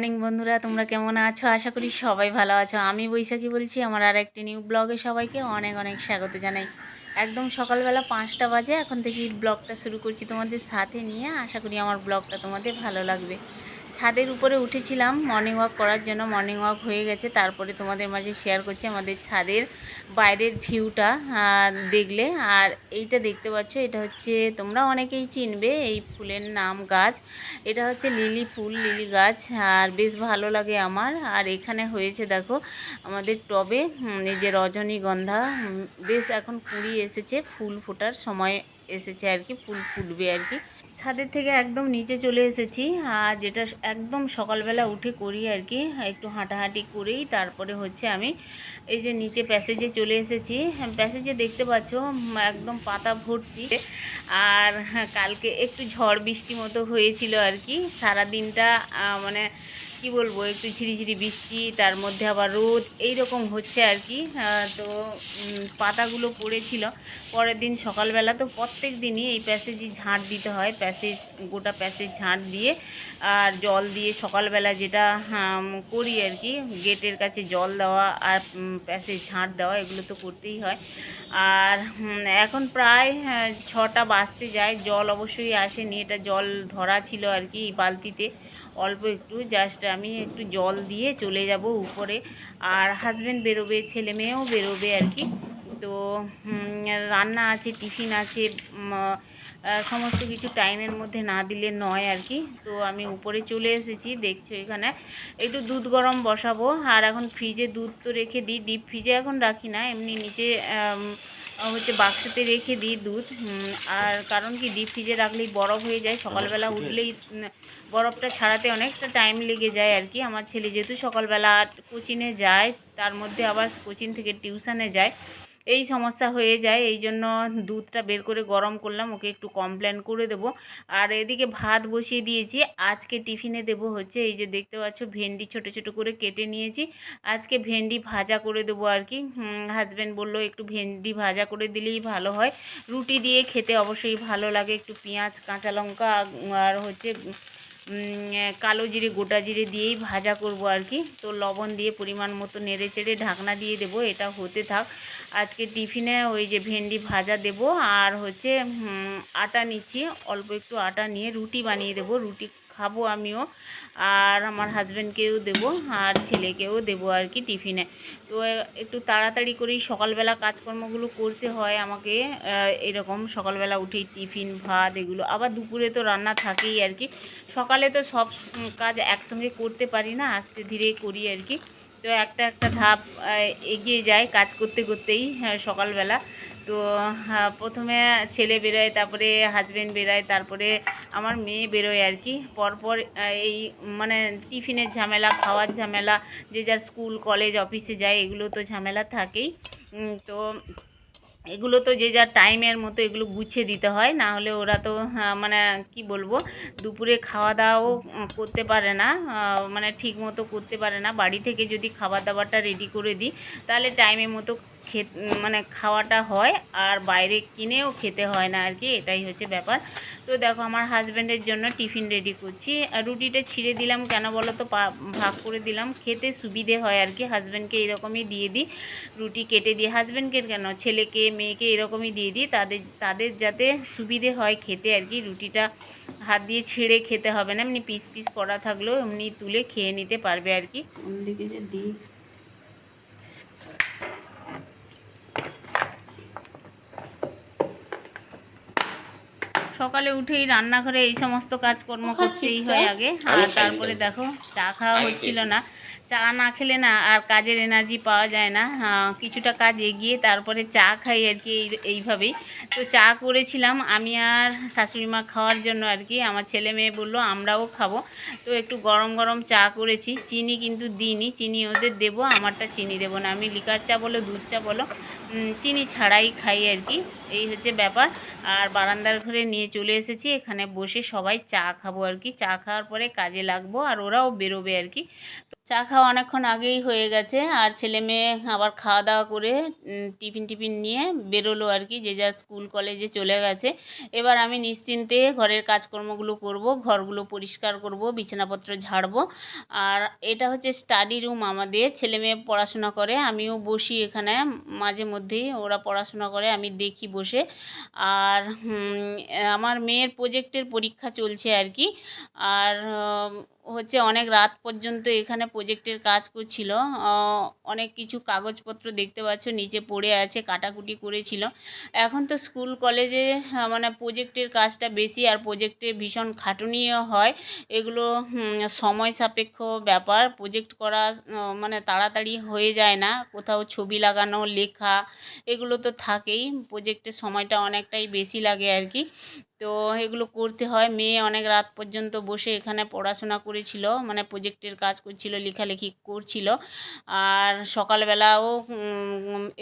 Morning বন্ধুরা, তোমরা কেমন আছো? আশা করি সবাই ভালো আছো। আমি বৈশাখী বলছি। আমার আর একটি নিউ ব্লগে সবাইকে অনেক অনেক স্বাগত জানাই। একদম সকালবেলা 5টা বাজে এখন থেকে ব্লগটা শুরু করছি তোমাদের সাথে নিয়ে। আশা করি আমার ব্লগটা তোমাদের ভালো লাগবে। ছাদের উপরে উঠেছিলাম মর্নিং ওয়াক করার জন্য। মর্নিং ওয়াক হয়ে গেছে, তারপরে তোমাদের মাঝে শেয়ার করছি আমাদের ছাদের বাইরের ভিউটা দেখলে। আর এইটা দেখতে পাচ্ছ, এটা হচ্ছে, তোমরা অনেকেই চিনবে এই ফুলের নাম গাছ। এটা হচ্ছে লিলি ফুল, লিলি গাছ। আর বেশ ভালো লাগে আমার। আর এখানে হয়েছে দেখো আমাদের টবে এই যে রজনীগন্ধা, বেশ এখন কুড়ি এসেছে, ফুল ফোটার সময় এসেছে আর কি, ফুল ফুটবে আর কি। ছাদের থেকে একদম নিচে চলে এসেছি। আর যেটা একদম সকালবেলা উঠে করি আর কি, একটু হাঁটাহাঁটি করেই তারপরে হচ্ছে আমি এই যে নিচে প্যাসেজে চলে এসেছি। প্যাসেজে দেখতে পাচ্ছ একদম পাতা ভর্তি। আর কালকে একটু ঝড় বৃষ্টি মতো হয়েছিল আর কি। সারাদিনটা মানে কি বলবো, একটু ঝিরিঝিরি বৃষ্টি, তার মধ্যে আবার রোদ, এই রকম হচ্ছে আর কি। তো পাতাগুলো পড়েছিল। পরের দিন সকালবেলা তো প্রত্যেক দিনই এই প্যাসেজে ঝাঁট দিতে হয়, প্যাসেজ গোটা প্যাসেজ ঝাঁট দিয়ে আর জল দিয়ে সকালবেলা যেটা করি আর কি, গেটের কাছে জল দেওয়া আর প্যাসেজ ঝাঁট দেওয়া, এগুলো তো করতেই হয়। আর এখন প্রায় 6টা বাজতে যায়, জল অবশ্যই আসেনি। এটা জল ধরা ছিল আর কি বালতিতে, অল্প একটু, জাস্ট আমি একটু জল দিয়ে চলে যাব উপরে। আর হাজব্যান্ড বেরোবে, ছেলে মেয়েও বেরোবে আর কি। তো রান্না আছে, টিফিন আছে, সমস্ত কিছু টাইমের মধ্যে না দিলে নয় আর কি। তো আমি উপরে চলে এসেছি, দেখছো এখানে একটু দুধ গরম বসাবো। আর এখন ফ্রিজে দুধ তো রেখে দিই, ডিপ ফ্রিজে এখন রাখি না, এমনি নিচে হচ্ছে বাক্সতে রেখে দিই দুধ। আর কারণ কি, ডিপ ফ্রিজে রাখলেই বরফ হয়ে যায়, সকালবেলা উঠলেই বরফটা ছাড়াতে অনেকটা টাইম লেগে যায় আর কি। আমার ছেলে যেহেতু সকালবেলা কোচিংয়ে যায়, তার মধ্যে আবার কোচিং থেকে টিউশনে যায়, এই সমস্যা হয়ে যায়। এই জন্য দুধটা বের করে গরম করলাম, ওকে একটু কমপ্লেন করে দেবো। আর এদিকে ভাত বসিয়ে দিয়েছি। আজকে টিফিনে দেবো হচ্ছে, এই যে দেখতে পাচ্ছ ভেন্ডি ছোট ছোট করে কেটে নিয়েছি, আজকে ভেন্ডি ভাজা করে দেবো আর কি। হাজব্যান্ড বললো একটু ভেন্ডি ভাজা করে দিলেই ভালো হয়, রুটি দিয়ে খেতে অবশ্যই ভালো লাগে। একটু পেঁয়াজ, কাঁচা লঙ্কা আর হচ্ছে কালো জিরে, গোটা জিরে দিয়েই ভাজা করব আর কি। তো লবণ দিয়ে পরিমাণ মতো নেড়ে চেড়ে ঢাকনা দিয়ে দেবো, এটা হতে থাক। আজকে টিফিনে ওই যে ভেন্ডি ভাজা দেব। আর হচ্ছে আটা নিচ্ছি, অল্প একটু আটা নিয়ে রুটি বানিয়ে দেব, রুটি খাবো আমিও, আর আমার হাজব্যান্ডকেও দেবো, আর ছেলেকেও দেবো আর কি টিফিনে। তো একটু তাড়াতাড়ি করেই সকালবেলা কাজকর্মগুলো করতে হয় আমাকে। এরকম সকালবেলা উঠেই টিফিন, ভাত, এগুলো আবার দুপুরে তো রান্না থাকেই আর কি। সকালে তো সব কাজ একসঙ্গে করতে পারি না, আস্তে ধীরে করি আর কি। তো একটা একটা ধাপ এগিয়ে যায় কাজ করতে করতেই সকালবেলা। তো প্রথমে ছেলে বেরোয়, তারপরে হাজব্যান্ড বেরোয়, তারপরে আমার মেয়ে বেরোয় আর কি। পরপর এই মানে টিফিনের ঝামেলা, খাওয়ার ঝামেলা, যে যার স্কুল কলেজ অফিসে যায়, এগুলো তো ঝামেলা থাকেই। তো এগুলো তো যে যার টাইমের মতো এগুলো গুছিয়ে দিতে হয়, না হলে ওরা তো মানে কি বলবো, দুপুরে খাওয়া দাওয়াও করতে পারে না, মানে ঠিক মতো করতে পারে না। বাড়ি থেকে যদি খাবার দাবারটা রেডি করে দিই, তাহলে টাইমের মতো মানে খাওয়াটা হয়, আর বাইরে কিনেও খেতে হয় না আর কি, এটাই হচ্ছে ব্যাপার। তো দেখো আমার হাজব্যান্ডের জন্য টিফিন রেডি করছি। রুটিটা ছিঁড়ে দিলাম, কেন বলো তো, ভাগ করে দিলাম, খেতে সুবিধে হয় আর কি। হাজব্যান্ডকে এরকমই দিয়ে দিই, রুটি কেটে দিয়ে, হাজব্যান্ডকে কেন, ছেলেকে মেয়েকে এরকমই দিয়ে দিই, তাদের তাদের যাতে সুবিধে হয় খেতে আর কি। রুটিটা হাত দিয়ে ছিঁড়ে খেতে হবে না, এমনি পিস পিস করা থাকলেও এমনি তুলে খেয়ে নিতে পারবে আর কি। অন্যদিকে যে দিই, সকালে উঠেই রান্নাঘরে এই সমস্ত কাজকর্ম করতেই হয় আগে। আর তারপরে দেখো চা খাওয়া হচ্ছিল না, চা না খেলে না আর কাজের এনার্জি পাওয়া যায় না। কিছুটা কাজ এগিয়ে তারপরে চা খাই আর কি, এইভাবেই। তো চা করেছিলাম আমি আর শাশুড়ি মা খাওয়ার জন্য আর কি। আমার ছেলে মেয়ে বললো আমরাও খাবো, তো একটু গরম গরম চা করেছি। চিনি কিন্তু দিইনি, চিনি ওদের দেবো, আমারটা চিনি দেবো না। আমি লিকার চা বলো, দুধ চা বলো, চিনি ছাড়াই খাই আর কি, এই হচ্ছে ব্যাপার। আর বারান্দার ঘরে নিয়ে চলে এসেছি, এখানে বসে সবাই চা খাবো আর কি। চা খাওয়ার পরে কাজে লাগবো, আর ওরাও বেরোবে আর কি। তো চা খাওয়া অনেকক্ষণ আগেই হয়ে গেছে, আর ছেলে মেয়ে আবার খাওয়া দাওয়া করে টিফিন নিয়ে বেরোলো আর কি, যে যার স্কুল কলেজে চলে গেছে। এবার আমি নিশ্চিন্তে ঘরের কাজকর্মগুলো করব, ঘরগুলো পরিষ্কার করব, বিছানাপত্র ঝাড়বো। আর এটা হচ্ছে স্টাডি রুম আমাদের, ছেলে মেয়ে পড়াশোনা করে, আমিও বসি এখানে মাঝে মধ্যেই, ওরা পড়াশোনা করে আমি দেখি বসে। আর আমার মেয়ের প্রজেক্টের পরীক্ষা চলছে আর কি। আর হচ্ছে অনেক রাত পর্যন্ত এখানে প্রজেক্টের কাজ করছিল। অনেক কিছু কাগজপত্র দেখতে পাচ্ছ নিচে পড়ে আছে, কাটাকুটি করেছিল। এখন তো স্কুল কলেজে মানে প্রজেক্টের কাজটা বেশি, আর প্রজেক্টে ভীষণ খাটুনিও হয়। এগুলো সময় সাপেক্ষ ব্যাপার, প্রজেক্ট করা মানে তাড়াতাড়ি হয়ে যায় না। কোথাও ছবি লাগানো, লেখা, এগুলো তো থাকেই। প্রজেক্টের সময়টা অনেকটাই বেশি লাগে আর কি। তো এগুলো করতে হয়। মেয়ে অনেক রাত পর্যন্ত বসে এখানে পড়াশোনা করেছিল, মানে প্রজেক্টের কাজ করছিল, লেখালেখি করছিল। আর সকালবেলাও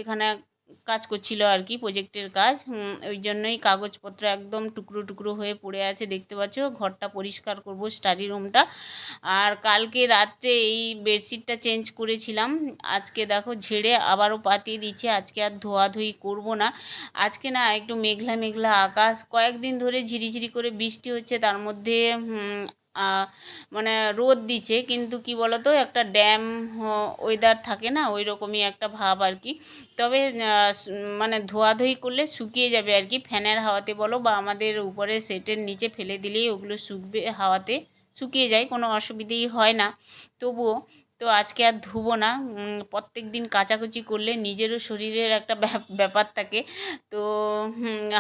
এখানে কাজ করছিল আর কি, প্রজেক্টের কাজ। ওই জন্যই কাগজপত্র একদম টুকরো টুকরো হয়ে পড়ে আছে, দেখতে পাচ্ছ। ঘরটা পরিষ্কার করব, স্টাডি রুমটা। আর কালকে রাত্রে এই বেডশিটটা চেঞ্জ করেছিলাম, আজকে দেখো ঝেড়ে আবারও পাতিয়ে দিচ্ছে। আজকে আর ধোয়াধুয়ি করব না। আজকে না একটু মেঘলা মেঘলা আকাশ, কয়েকদিন ধরে ঝিরিঝিরি করে বৃষ্টি হচ্ছে, তার মধ্যে মানে রোদ দিচ্ছে, কিন্তু কি বলতো একটা ড্যাম ওয়েদার থাকে না, ওই রকমই একটা ভাব আর কি। তবে মানে ধোয়াধুয়ি করলে শুকিয়ে যাবে আর কি, ফ্যানের হাওয়াতে বলো বা আমাদের উপরে সেটের নিচে ফেলে দিলেই ওগুলো শুকবে, হাওয়াতে শুকিয়ে যায়, কোনো অসুবিধেই হয় না। তবুও তো আজকে আর ধুবো না। প্রত্যেক দিন কাচাকুচি করলে নিজেরও শরীরের একটা ব্যাপার থাকে, তো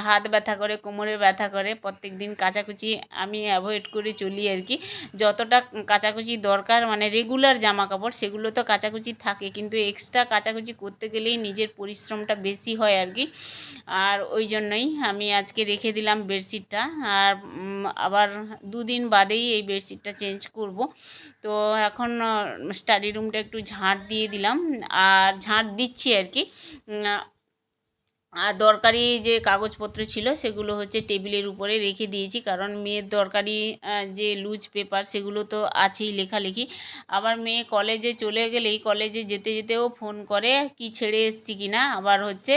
হাত ব্যথা করে, কোমরে ব্যথা করে। প্রত্যেক দিন কাচাকুচি আমি অ্যাভয়েড করে চলি আর কি। যতটা কাচাকুচি দরকার মানে রেগুলার জামা কাপড়, সেগুলো তো কাচাকুচি থাকে, কিন্তু এক্সট্রা কাচাকুচি করতে গেলেই নিজের পরিশ্রমটা বেশি হয় আর কি। আর ওই জন্যই আমি আজকে রেখে দিলাম বেডশিটটা। আর আবার দুদিন বাদেই এই বেডশিটটা চেঞ্জ করব। তো এখন স্টাডি রুমটা একটু ঝাঁট দিয়ে দিলাম, আর ঝাঁট দিচ্ছি আর কি। আর দরকারি যে কাগজপত্র ছিল সেগুলো হচ্ছে টেবিলের উপরে রেখে দিয়েছি, কারণ মেয়ের দরকারি যে লুজ পেপার সেগুলো তো আছেই, লেখালেখি। আবার মেয়ে কলেজে চলে গেলেই কলেজে যেতে যেতেও ফোন করে কি ছেড়ে এসছি কি না, আবার হচ্ছে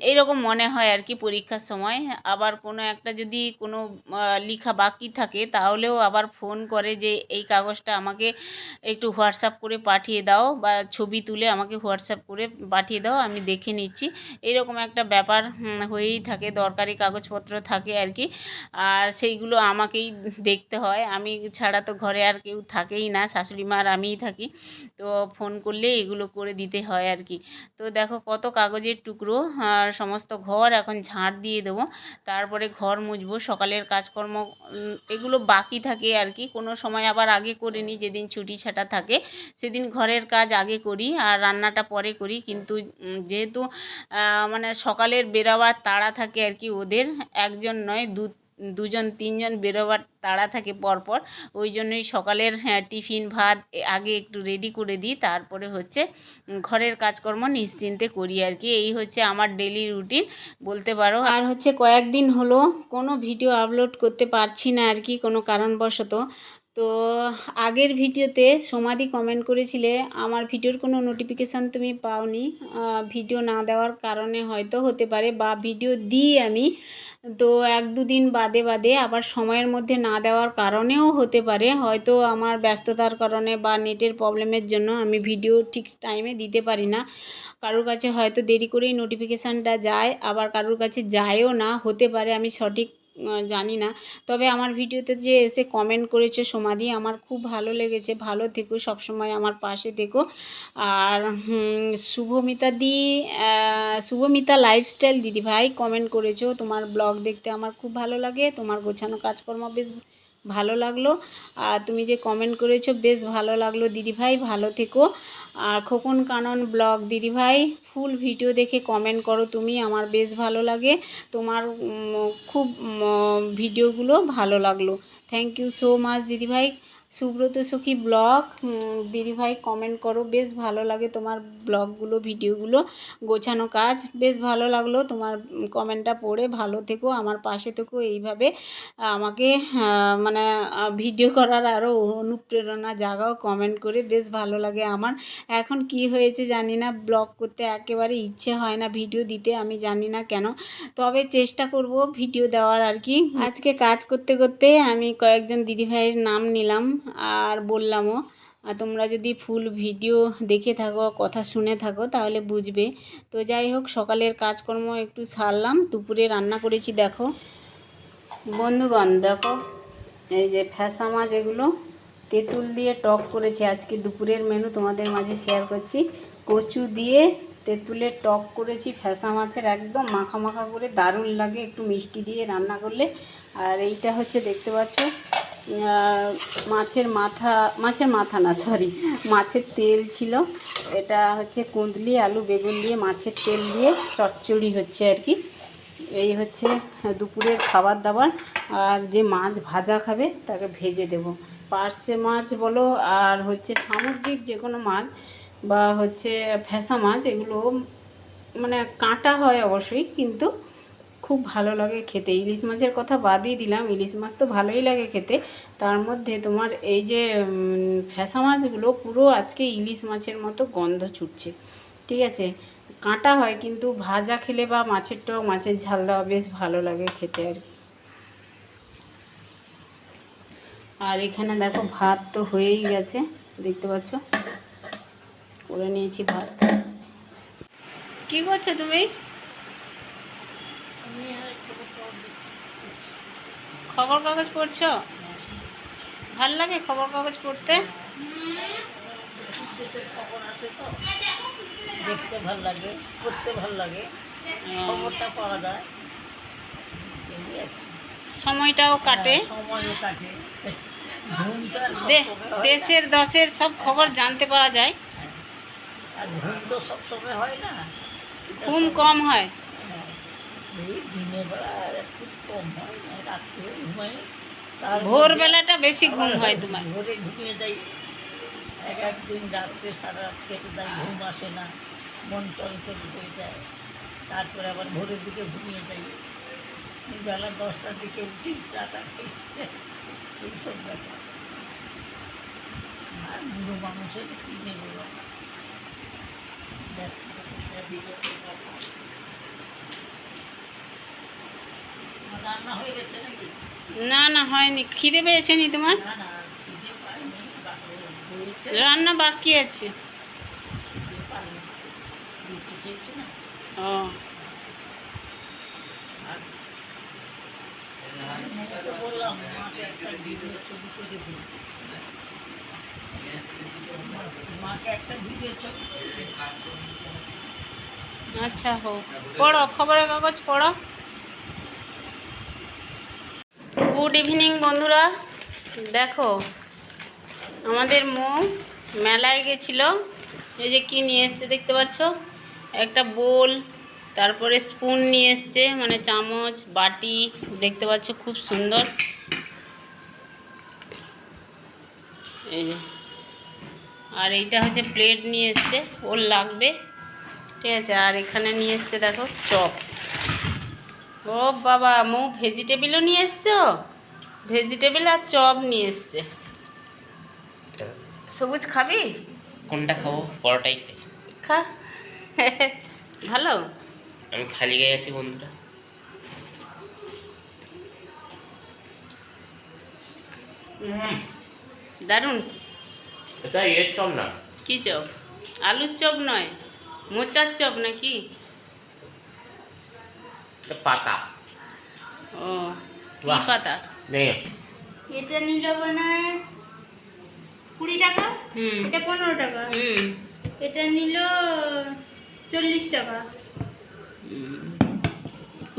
এইরকম মনে হয় আর কি পরীক্ষার সময়। আবার কোনো একটা যদি কোনো লেখা বাকি থাকে তাহলেও আবার ফোন করে যে এই কাগজটা আমাকে একটু হোয়াটসঅ্যাপ করে পাঠিয়ে দাও, বা ছবি তুলে আমাকে হোয়াটসঅ্যাপ করে পাঠিয়ে দাও, আমি দেখে নিচ্ছি। এইরকম একটা ব্যাপার হয়েই থাকে, দরকারি কাগজপত্র থাকে আর কি। আর সেইগুলো আমাকেই দেখতে হয়, আমি ছাড়া তো ঘরে আর কেউ থাকেই না, শাশুড়ি মা আর আমিই থাকি। তো ফোন করলে এগুলো করে দিতে হয় আর কি। তো দেখো কত কাগজের টুকরো, আর সমস্ত ঘর এখন ঝাঁট দিয়ে দেবো, তারপরে ঘর মুছবো। সকালের কাজকর্ম এগুলো বাকি থাকে আর কি, কোনো সময় আবার আগে করে নিই, যেদিন ছুটি ছাটা থাকে সেদিন ঘরের কাজ আগে করি আর রান্নাটা পরে করি। কিন্তু যেহেতু মানে সকালের বেরোবার তাড়া থাকে আর কি, ওদের একজন নয় দুজন তিনজন বেরোবার তাড়া থাকে পরপর, ওই জন্যই সকালের টিফিন ভাত আগে একটু রেডি করে দিই, তারপরে হচ্ছে ঘরের কাজকর্ম নিশ্চিন্তে করি আর কি। এই হচ্ছে আমার ডেলি রুটিন বলতে পারো। আর হচ্ছে কয়েকদিন হলো কোনো ভিডিও আপলোড করতে পারছি না আর কি, কোনো কারণবশত। তো আগের ভিডিওতে সমাধি কমেন্ট করেছিলে আমার ভিডিওর কোনো নোটিফিকেশান তুমি পাওনি, ভিডিও না দেওয়ার কারণে হয়তো হতে পারে, বা ভিডিও দিই আমি তো এক দুদিন বাদে বাদে, আবার সময়ের মধ্যে না দেওয়ার কারণেও হতে পারে, হয়তো আমার ব্যস্ততার কারণে বা নেটের প্রবলেমের জন্য আমি ভিডিও ঠিক টাইমে দিতে পারি না। কারোর কাছে হয়তো দেরি করেই নোটিফিকেশানটা যায়, আবার কারোর কাছে যায়ও না, হতে পারে, আমি সঠিক জানি না। তবে আমার ভিডিওতে যে এসে কমেন্ট করেছো সমাধি, আমার খুব ভালো লেগেছে। ভালো থেকো, সবসময় আমার পাশে থেকো। আর শুভমিতা লাইফস্টাইল দিদিভাই কমেন্ট করেছো, তোমার ব্লগ দেখতে আমার খুব ভালো লাগে, তোমার গোছানো কাজকর্ম বেশ ভালো লাগলো। আর তুমি যে কমেন্ট করেছো বেশ ভালো লাগলো দিদিভাই, ভালো থেকো। আর খোকন কানন ব্লগ দিদিভাই, ফুল ভিডিও দেখে কমেন্ট করো তুমি, আমার বেশ ভালো লাগে, তোমার খুব ভিডিওগুলো ভালো লাগলো। থ্যাংক ইউ সো মাচ দিদিভাই, সুব্রত সখী ব্লগ দিদিভাই কমেন্ট করো, বেশ ভালো লাগে তোমার ব্লগগুলো, ভিডিওগুলো, গোছানো কাজ বেশ ভালো লাগলো। তোমার কমেন্টটা পড়ে ভালো থেকো, আমার পাশে থেকো, এইভাবে আমাকে মানে ভিডিও করার আরও অনুপ্রেরণা জাগাও কমেন্ট করে, বেশ ভালো লাগে আমার। এখন কি হয়েছে জানি না, ব্লগ করতে একেবারে ইচ্ছে হয় না, ভিডিও দিতে আমি জানি না কেন, তবে চেষ্টা করব ভিডিও দেওয়ার আর কি। আজকে কাজ করতে করতে আমি কয়েকজন দিদিভাইয়ের নাম নিলাম আর বললামও, তোমরা যদি ফুল ভিডিও দেখে থাকো, কথা শুনে থাকো তাহলে বুঝবে। তো যাই হোক, সকালের কাজকর্ম একটু সারলাম, দুপুরে রান্না করেছি। দেখো বন্ধুগণ, দেখো এই যে ফ্যাসা মাছ, এগুলো তেঁতুল দিয়ে টক করেছি। আজকে দুপুরের মেনু তোমাদের মাঝে শেয়ার করছি। কচু দিয়ে তেঁতুলের টক করেছি ফ্যাসা মাছের, একদম মাখা মাখা করে, দারুণ লাগে একটু মিষ্টি দিয়ে রান্না করলে। আর এইটা হচ্ছে দেখতে পাচ্ছ মাছের মাথা না, সরি, মাছের তেল ছিল। এটা হচ্ছে কুঁদলি, আলু, বেগুন দিয়ে মাছের তেল দিয়ে চচ্চড়ি হচ্ছে আর কি। এই হচ্ছে দুপুরের খাবার দাবার। আর যে মাছ ভাজা খাবে তাকে ভেজে দেব, পার্শে মাছ বলো আর হচ্ছে সামুদ্রিক যে কোনো মাছ বা হচ্ছে ফ্যাসা মাছ, এগুলো মানে কাঁটা হয় অবশ্যই, কিন্তু খুব ভালো লাগে খেতে। ইলিশ মাছের কথা বাদই দিলাম, ইলিশ মাছ তো ভালোই লাগে খেতে, তার মধ্যে তোমার এই যে ফ্যাসা মাছগুলো পুরো আজকে ইলিশ মাছের মতো গন্ধ ছুটছে, ঠিক আছে। কাঁটা হয় কিন্তু ভাজা খেলে বা মাছের টক, মাছের ঝাল দেওয়া বেশ ভালো লাগে খেতে আর কি। আর এখানে দেখো ভাত তো হয়েই গেছে, দেখতে পাচ্ছ করে নিয়েছি ভাত। কি করছো তুমি? খবর কাগজ পড়ছো? ভাল লাগে খবর কাগজ পড়তে? দেখতে ভাল লাগে, পড়তে ভাল লাগে, খবরটা পাওয়া যায়, সময়টাও কাটে, সময়ও কাটে। ঘুমটা দেশের দশের সব খবর জানতে পাওয়া যায়। আর ঘুম তো সবসময় হয় না, ঘুম কম হয়, এই দিনের বেলা একটু কম হয়, রাত্রে ঘুমাই। ভোরবেলাটা বেশি ঘুম হয় তোমার। ভোরে ঘুমিয়ে যাই, একদিন রাত্রে সারা রাত কেটে যায়, ঘুম আসে না, মন চঞ্চল হয়ে যায়। তারপরে আবার ভোরের দিকে ঘুমিয়ে যাই, বেলা 10টার দিকে উঠি, চাটা খেয়ে এইসব ব্যাপার। আর বুড়ো মানুষের কী নেই বলো, রান্না হয়ে গেছে নাকি? না না হয়নি, খিদে পেয়েছে নি তোমার? না না, খিদে পাইনি, হয়েছে, রান্না বাকি আছে। খিদে পাইনি, রুটি খেয়েছি না। ও আর তো বললাম মাকে একটা ভিডিও ছবি করে দিই, মাকে একটা ভিডিও ছবি। আচ্ছা, হোক, পড়ো খবরের কাগজ পড়ো। গুড ইভিনিং বন্ধুরা, দেখো আমাদের মৌ মেলায় গেছিল, এই যে কি নিয়ে এসছে দেখতে পাচ্ছ, একটা বোল, তারপরে স্পুন নিয়ে এসছে, মানে চামচ, বাটি, দেখতে পাচ্ছ খুব সুন্দর, এই যে। আর এইটা হচ্ছে প্লেট নিয়ে এসছে, ওর লাগবে, ঠিক আছে। আর এখানে নিয়ে এসছে দেখো চপ। ও বাবা, মৌ ভেজিটেবিলও নিয়ে এসছো, ভেজিটেবিল আর চপ নিয়ে এসছে। সবুজ খাবি? কোনটা খাবো? পরোটাই খাই। খা ভালো। আমি খালি গায়ে আছি বন্ধুরা। দারুণ। এটা এর চপ না। কি চপ? আলুর চপ নয়, মোচার চপ নাকি? এটা পাতা। ও কি বাহ। পাতা? নেই, এটা নিল বানায় 20 টাকা, এটা 15 টাকা, এটা নিল 40 টাকা।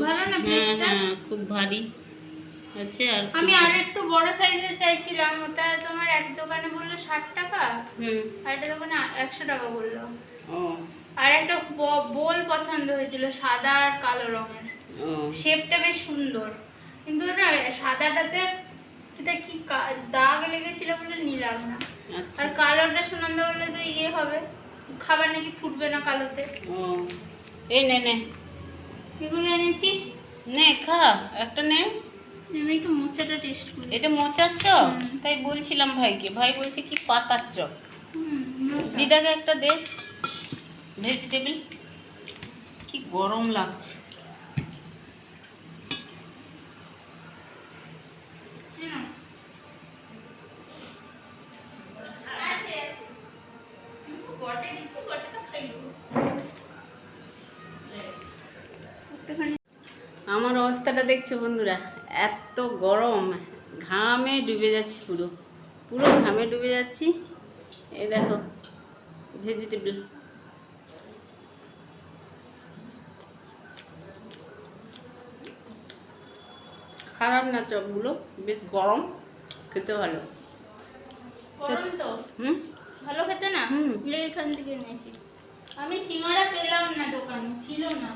ভালো না হ্যাঁ প্লেটটা? হ্যাঁ, খুব ভারী আছে। আর আমি আর একটু বড় সাইজের চাইছিলাম, ওটা তোমার এক দোকানে বললো 60 টাকা, আর একটা দোকানে 100 টাকা বললো। ও আর একটা বোল পছন্দ হয়েছিল, সাদা আর কালো রঙের, ও শেপটা বেশ সুন্দর, কিন্তু না সাদাটাতে এটা কি দাগ লেগেছিল বলে নিলাম না। আচ্ছা আর কালোটা সুনন্দা বললে তো ইয়ে হবে, খাবার নাকি ফুটবে না কালোতে। ও এই নে নে এগুলো এনেছি, নে খা একটা নে। আমি একটু মোচাটা টেস্ট করি। এটা মোচার চপ? হুম। তাই বলছিলাম ভাইকে, ভাই বলছে কি পাতার চপ। মোচা। দিদাকে একটা দে ভেজিটেবল। কি গরম লাগছে। হুম। আছে, আছে। বটে দিচ্ছি, বটেটা খাইবো। একটুখানি আমার অবস্থাটা দেখছো বন্ধুরা, এত গরম, ঘামে ডুবে যাচ্ছি, পুরো পুরো ঘামে ডুবে যাচ্ছি। এই দেখো ভেজিটেবল। খারাপ না চপগুলো, বেশ গরম, খেতে ভালো। গরম তো হুম ভালো খেতে না। হুম। এখান থেকে নিয়েছি আমি। সিঙ্গাড়া পেলাম না, দোকানে ছিল না।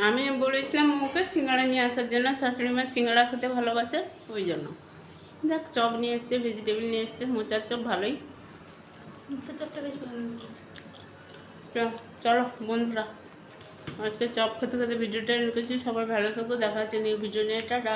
আমি বলেছিলাম ওকে সিঙ্গাড়া নিয়ে আসার জন্য, শাশুড়ি মা সিঙ্গাড়া খেতে ভালোবাসে, ওই জন্য। দেখ চপ নিয়ে এসছে, ভেজিটেবল নিয়ে এসছে, মোচার চপ ভালোই। মুক্তো চপটা বেশ ভালো লেগেছে। চলো বন্ধুরা, আজকে চপ খেতে খেতে ভিডিওটা রেখেছি। সবাই ভালো থাকো, দেখা হচ্ছে নিউ ভিডিও নিয়ে, টাটা।